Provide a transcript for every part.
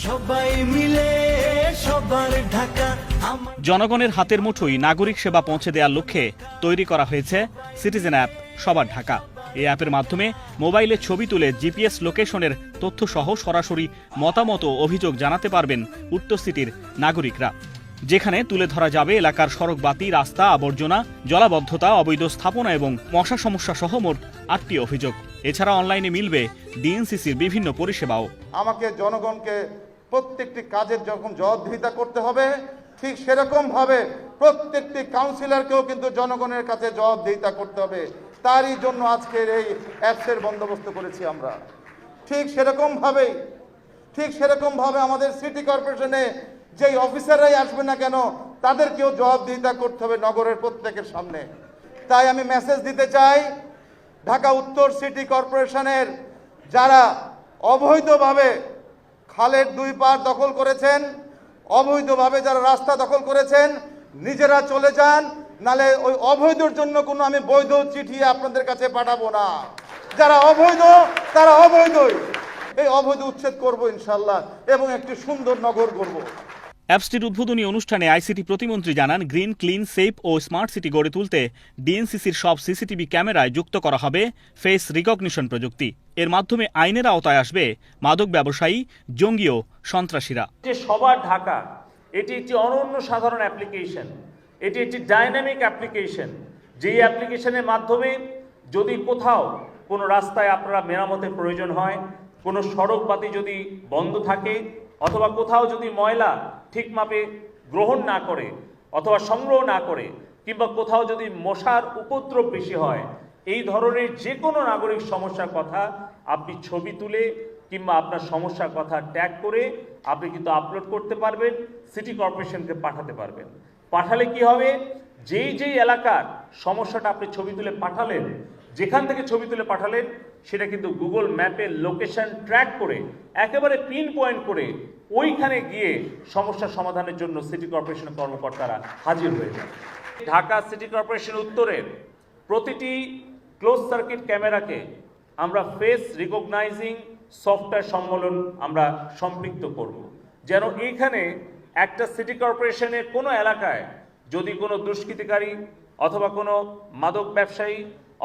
সবাই মিলে সবার ঢাকা। জনগণের হাতের মুঠোয় নাগরিক সেবা পৌঁছে দেওয়ার লক্ষ্যে তৈরি করা হয়েছে সিটিজেন অ্যাপ সবার ঢাকা। এই অ্যাপের মাধ্যমে মোবাইলে ছবি তুলে জিপিএস লোকেশনের তথ্যসহ সরাসরি মতামত ও অভিযোগ জানাতে পারবেন উত্তর সিটির নাগরিকরা, যেখানে তুলে ধরা যাবে এলাকার সড়ক বাতি, রাস্তা, আবর্জনা, জলাবদ্ধতা, অবৈধ স্থাপনা এবং মশা সমস্যা সহ মোট 8টি অভিযোগ। এছাড়া অনলাইনে মিলবে ডিএনসিসির বিভিন্ন পরিষেবাও। আমাকে জনগণকে প্রত্যেকটি কাজের যখন জবাবদিহিতা করতে হবে, ঠিক সেরকম ভাবে প্রত্যেকটি কাউন্সিলরকেও কিন্তু জনগণের কাছে জবাবদিহিতা করতে হবে। তারই জন্য আজকের এই অ্যাপসের বন্দোবস্ত করেছি আমরা। ঠিক সেরকম ভাবে আমাদের সিটি কর্পোরেশনে যেই অফিসাররাই আসবে না কেন, তাদেরকেও জবাবদিহিতা করতে হবে নগরের প্রত্যেকের সামনে। তাই আমি মেসেজ দিতে চাই, ঢাকা উত্তর সিটি কর্পোরেশনের যারা অবৈধভাবে খালের 2 পার দখল করেছেন, অবৈধভাবে যারা রাস্তা দখল করেছেন, নিজেরা চলে যান, নালে ওই অবৈধর জন্য কোনো আমি বৈধ চিঠি আপনাদের কাছে পাঠাবো না। যারা অবৈধ তারা অবৈধই, এই অবৈধ উচ্ছেদ করব ইনশাল্লাহ, এবং একটি সুন্দর নগর করব। অ্যাপসটির উদ্বোধনী অনুষ্ঠানে আইসিটি প্রতিমন্ত্রী জানান, গ্রিন, ক্লিন, সেফ ও স্মার্ট সিটি গড়ে তুলতে ডিএনসিসির সব সিসিটিভি ক্যামেরায় যুক্ত করা হবে ফেস রিকগনিশন প্রযুক্তি। এর মাধ্যমে আইনের আওতায় আসবে মাদক ব্যবসায়ী, জঙ্গি ও সন্ত্রাসীরা। সবার ঢাকা এটি একটি অনন্য সাধারণ অ্যাপ্লিকেশন, এটি একটি ডাইনামিক অ্যাপ্লিকেশন, যেই অ্যাপ্লিকেশনের মাধ্যমে যদি কোথাও কোনো রাস্তায় আপনারা মেরামতের প্রয়োজন হয়, কোনো সড়ক বাতি যদি বন্ধ থাকে, অথবা কোথাও যদি ময়লা ঠিক মাপে গ্রহণ না করে অথবা সংগ্রহ না করে, কিংবা কোথাও যদি মশার উপদ্রব বেশি হয়, এই ধরনের যে কোনো নাগরিক সমস্যার কথা আপনি ছবি তুলে কিংবা আপনার সমস্যার কথা ট্যাগ করে আপনি কিন্তু আপলোড করতে পারবেন, সিটি কর্পোরেশনকে পাঠাতে পারবেন। পাঠালে কি হবে, যেই এলাকার সমস্যাটা আপনি ছবি তুলে পাঠালেন, যেখান থেকে ছবি তুলে পাঠালেন, সেটা কিন্তু গুগল ম্যাপে লোকেশন ট্র্যাক করে একেবারে পিন পয়েন্ট করে ওইখানে গিয়ে সমস্যার সমাধানের জন্য সিটি কর্পোরেশনের কর্মকর্তারা হাজির হয়ে যান। ঢাকা সিটি কর্পোরেশন উত্তরের প্রতিটি ক্লোজ সার্কিট ক্যামেরাকে আমরা ফেস রিকগনাইজিং সফটওয়্যার সম্মেলন আমরা সম্পৃক্ত করব, যেন এইখানে একটা সিটি কর্পোরেশনের কোনো এলাকায় যদি কোনো দুষ্কৃতিকারী অথবা কোনো মাদক ব্যবসায়ী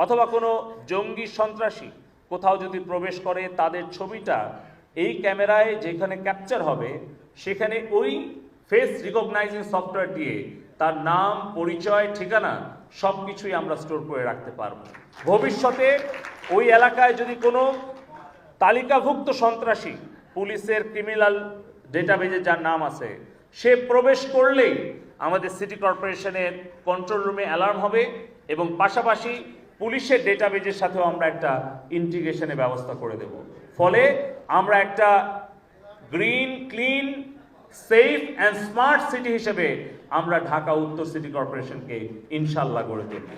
অথবা কোনো জঙ্গি সন্ত্রাসী কোথাও যদি প্রবেশ করে, তাদের ছবিটা এই ক্যামেরায় যেখানে ক্যাপচার হবে, সেখানে ওই ফেস রিকগনাইজিং সফটওয়্যার দিয়ে তার নাম, পরিচয়, ঠিকানা সব কিছুই আমরা স্টোর করে রাখতে পারব। ভবিষ্যতে ওই এলাকায় যদি কোনো তালিকাভুক্ত সন্ত্রাসী পুলিশের ক্রিমিনাল ডেটাবেজে যার নাম আছে, সে প্রবেশ করলেই আমাদের সিটি কর্পোরেশনের কন্ট্রোল রুমে অ্যালার্ম হবে, এবং পাশাপাশি পুলিশের ডেটাবেজের সাথেও আমরা একটা ইন্টিগ্রেশনের ব্যবস্থা করে দেব। ফলে আমরা একটা green, clean, safe and smart city হিসেবে আমরা ঢাকা উত্তর সিটি কর্পোরেশনকে ইনশাল্লাহ গড়ে তুলব।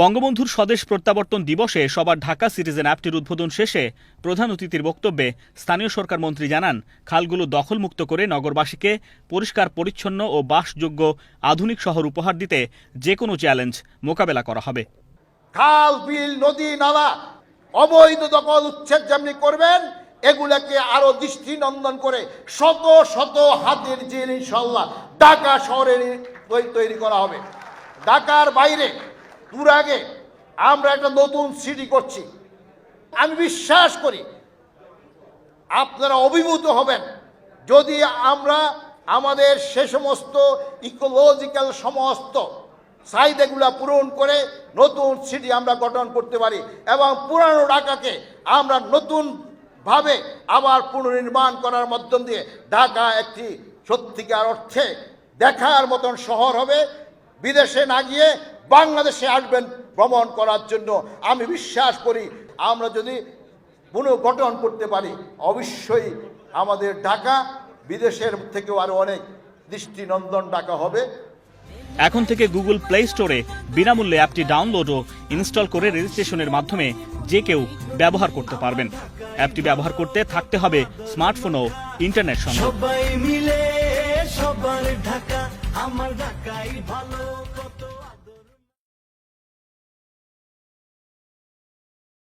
বঙ্গবন্ধুর স্বদেশ প্রত্যাবর্তন দিবসে সবার ঢাকা সিটিজেন অ্যাপটির উদ্বোধন শেষে প্রধান অতিথির বক্তব্যে স্থানীয় সরকার মন্ত্রী জানান, খালগুলো দখলমুক্ত করে নগরবাসীকে পরিষ্কার, পরিচ্ছন্ন ও বাসযোগ্য আধুনিক শহর উপহার দিতে যে কোনো চ্যালেঞ্জ মোকাবেলা করা হবে। খাল, বিল, নদী, নালা অবৈধ দখল উচ্ছেদ যেমনি করবেন, এগুলাকে আরো দৃষ্টিনন্দন করে শত শত হাতের জেল ইনশাল্লাহ ঢাকা শহরে তৈরি করা হবে। ঢাকার বাইরে তুরাগে আমরা একটা নতুন সিটি করছি। আমি বিশ্বাস করি আপনারা অভিভূত হবেন যদি আমরা আমাদের সে সমস্ত ইকোলজিক্যাল সমস্ত চাহিদাগুলা পূরণ করে নতুন সিটি আমরা গঠন করতে পারি, এবং পুরানো ঢাকাকে আমরা নতুনভাবে আবার পুনর্নির্মাণ করার মাধ্যম দিয়ে ঢাকা একটি সত্যিকার অর্থে দেখার মতন শহর হবে। বিদেশে না গিয়ে বাংলাদেশে আসবেন ভ্রমণ করার জন্য। আমি বিশ্বাস করি আমরা যদি পুনর্গঠন করতে পারি, অবশ্যই আমাদের ঢাকা বিদেশের থেকেও আরো অনেক দৃষ্টিনন্দন ঢাকা হবে। এখন থেকে গুগল প্লে স্টোরে বিনামূল্যে অ্যাপটি ডাউনলোড ও ইনস্টল করে রেজিস্ট্রেশনের মাধ্যমে যে কেউ ব্যবহার করতে পারবেন। অ্যাপটি ব্যবহার করতে থাকতে হবে স্মার্টফোন ও ইন্টারনেট সংযোগ। সবাই মিলে সবার ঢাকা, আমার ঢাকাই ভালো।